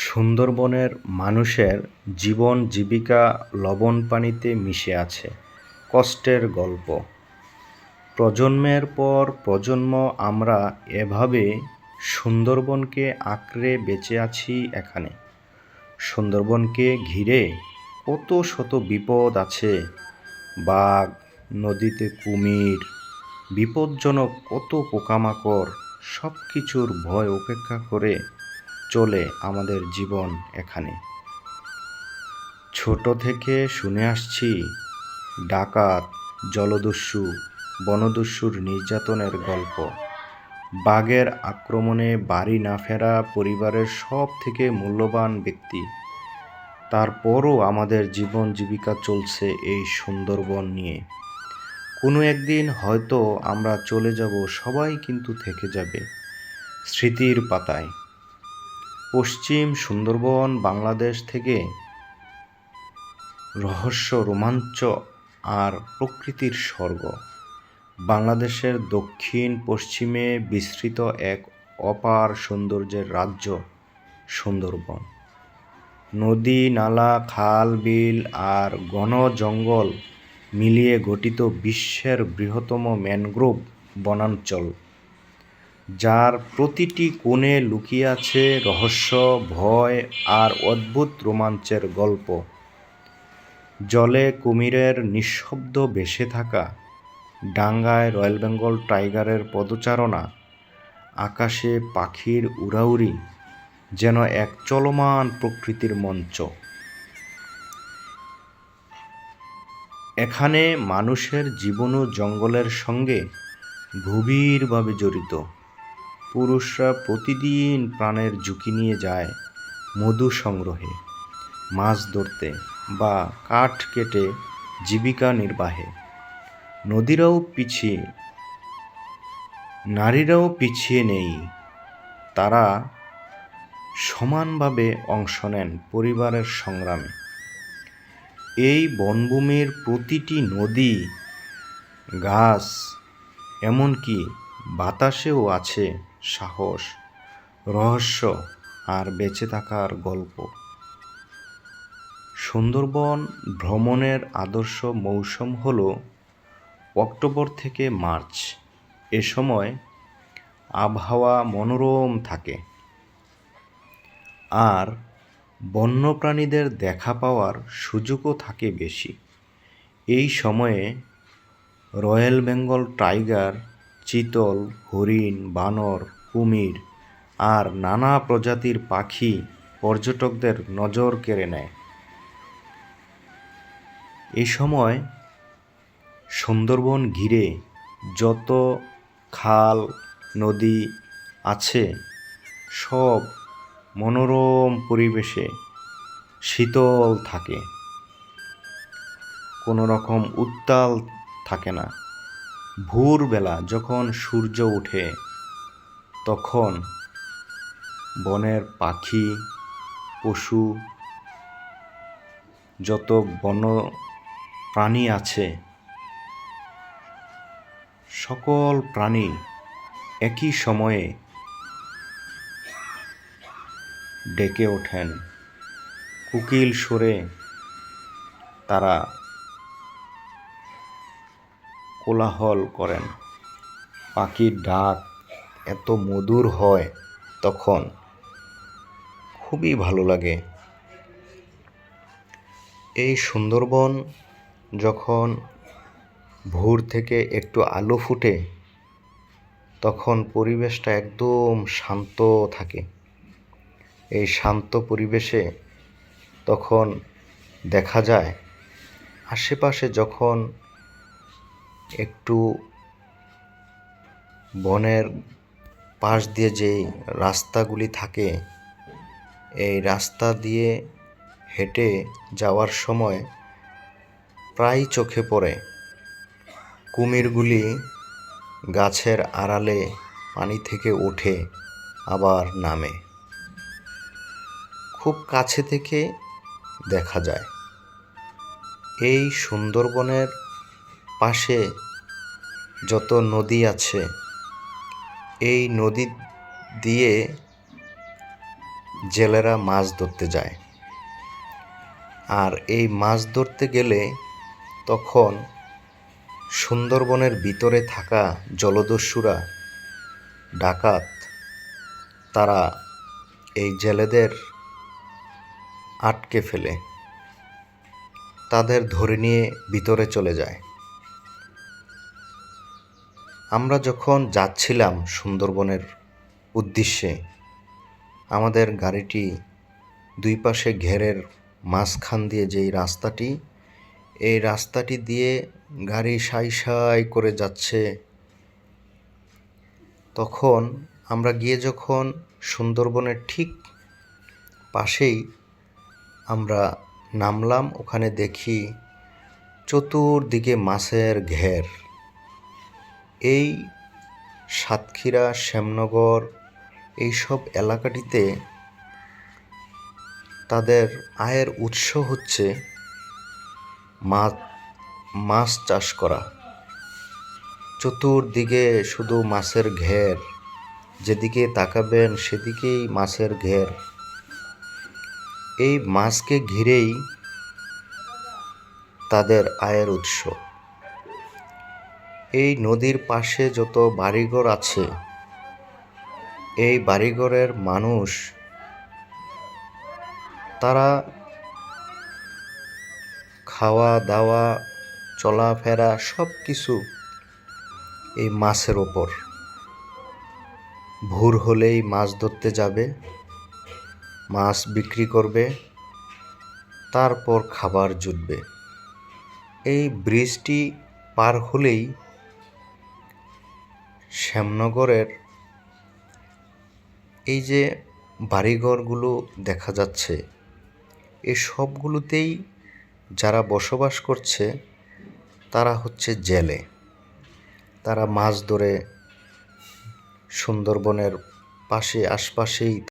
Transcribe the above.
সুন্দরবনের মানুষের জীবন জীবিকা লবণ পানিতে মিশে আছে। কষ্টের গল্প। প্রজন্মের পর প্রজন্ম আমরা এভাবে সুন্দরবনকে আঁকড়ে বেঁচে আছি এখানে। সুন্দরবনকে ঘিরে কত শত বিপদ আছে। বাঘ, নদীতে কুমির, বিপজ্জনক কত পোকামাকড়, সব কিছুর ভয় উপেক্ষা করে চলে আমাদের জীবন এখানে। ছোট থেকে শুনে আসছি ডাকাত, জলদস্যু, বনদস্যুর নির্যাতনের গল্প। বাঘের আক্রমণে বাড়ি না ফেরা পরিবারের সব থেকে মূল্যবান ব্যক্তি। তারপরও আমাদের জীবন জীবিকা চলছে এই সুন্দরবন নিয়ে। কোনো একদিন হয়তো আমরা চলে যাব, সবাই কিন্তু থেকে যাবে স্মৃতির পাতায়। পশ্চিম সুন্দরবন বাংলাদেশ থেকে রহস্য, রোমাঞ্চ আর প্রকৃতির স্বর্গ। বাংলাদেশের দক্ষিণ পশ্চিমে বিস্তৃত এক অপার সৌন্দর্যের রাজ্য সুন্দরবন। নদী, নালা, খাল, বিল আর ঘন জঙ্গল মিলিয়ে গঠিত বিশ্বের বৃহত্তম ম্যানগ্রোভ বনাঞ্চল, যার প্রতিটি কোণে লুকিয়ে আছে রহস্য, ভয় আর অদ্ভুত রোমাঞ্চের গল্প। জলে কুমিরের নিঃশব্দ ভেসে থাকা, ডাঙায় রয়্যাল বেঙ্গল টাইগারের পদচারণা, আকাশে পাখির উড়াউড়ি যেন এক চলমান প্রকৃতির মঞ্চ। এখানে মানুষের জীবনও জঙ্গলের সঙ্গে গভীরভাবে জড়িত। পুরুষরা প্রতিদিন প্রাণের ঝুঁকি নিয়ে যায় মধু সংগ্রহে, মাছ ধরতে বা কাঠ কেটে জীবিকা নির্বাহে। নারীরাও পিছিয়ে নেই। তারা সমানভাবে অংশ নেন পরিবারের সংগ্রামে। এই বনভূমির প্রতিটি নদী, গাছ, এমনকি বাতাসেও আছে সাহস, রহস্য আর বেঁচে থাকার গল্প। সুন্দরবন ভ্রমণের আদর্শ মৌসুম হল অক্টোবর থেকে মার্চ। এ সময় আবহাওয়া মনোরম থাকে আর বন্যপ্রাণীদের দেখা পাওয়ার সুযোগও থাকে বেশি। এই সময়ে রয়্যাল বেঙ্গল টাইগার, চিতল, হরিণ, বানর, কুমির আর নানা প্রজাতির পাখি পর্যটকদের নজর কেড়ে নেয়। এই সময় সুন্দরবন ঘিরে যত খাল, নদী আছে সব মনোরম পরিবেশে শীতল থাকে, কোনো রকম উত্তাল থাকে না। ভোরবেলা যখন সূর্য ওঠে তখন বনের পাখি, পশু, যত বন্য প্রাণী আছে সকল প্রাণী একই সময়ে ডেকে ওঠেন। কোকিল সুরে তারা কোলাহল করেন। পাখির ডাক এত মধুর হয় তখন, খুবই ভালো লাগে। এই সুন্দরবন যখন ভোর থেকে একটু আলো ফুটে তখন পরিবেশটা একদম শান্ত থাকে। এই শান্ত পরিবেশে তখন দেখা যায় আশেপাশে যখন একটু বনের পাশ দিয়ে যেই রাস্তাগুলি থাকে, এই রাস্তা দিয়ে হেঁটে যাওয়ার সময় প্রায় চোখে পড়ে কুমিরগুলি গাছের আড়ালে পানি থেকে ওঠে আবার নামে। খুব কাছে থেকে দেখা যায়। এই সুন্দরবনের পাশে যত নদী আছে, এই নদী দিয়ে জেলেরা মাছ ধরতে যায়। আর এই মাছ ধরতে গেলে তখন সুন্দরবনের ভিতরে থাকা জলদস্যুরা, ডাকাত, তারা এই জেলেদের আটকে ফেলে, তাদের ধরে নিয়ে ভিতরে চলে যায়। আমরা যখন যাচ্ছিলাম সুন্দরবনের উদ্দেশ্যে, আমাদের গাড়িটি দুই পাশে ঘেরের মাঝখান দিয়ে যেই রাস্তাটি, এই রাস্তাটি দিয়ে গাড়ি সাই সাই করে যাচ্ছে। তখন আমরা গিয়ে যখন সুন্দরবনের ঠিক পাশেই আমরা নামলাম, ওখানে দেখি চতুর্দিকে মাছের ঘের। এই সাতক্ষীরা, শ্যামনগর এইসব এলাকাটিতে তাদের আয়ের উৎস হচ্ছে মাছ চাষ করা। চতুর্দিকে শুধু মাছের ঘের, যেদিকে তাকাবেন সেদিকেই মাছের ঘের। এই মাছকে ঘিরেই তাদের আয়ের উৎস। এই নদীর পাশে যত বাড়িঘর আছে, এই বাড়িঘরের মানুষ তারা খাওয়া দাওয়া, চলাফেরা সব কিছু এই মাছের ওপর। ভোর হলেই মাছ ধরতে যাবে, মাছ বিক্রি করবে, তারপর খাবার জুটবে। এই ব্রিজটি পার হলেই শ্যামনগরের এই যে বাড়িঘরগুলো দেখা যাচ্ছে, এই সবগুলোতেই যারা বসবাস করছে তারা হচ্ছে জেলে। তারা মাছ ধরে সুন্দরবনের পাশে আশপাশেই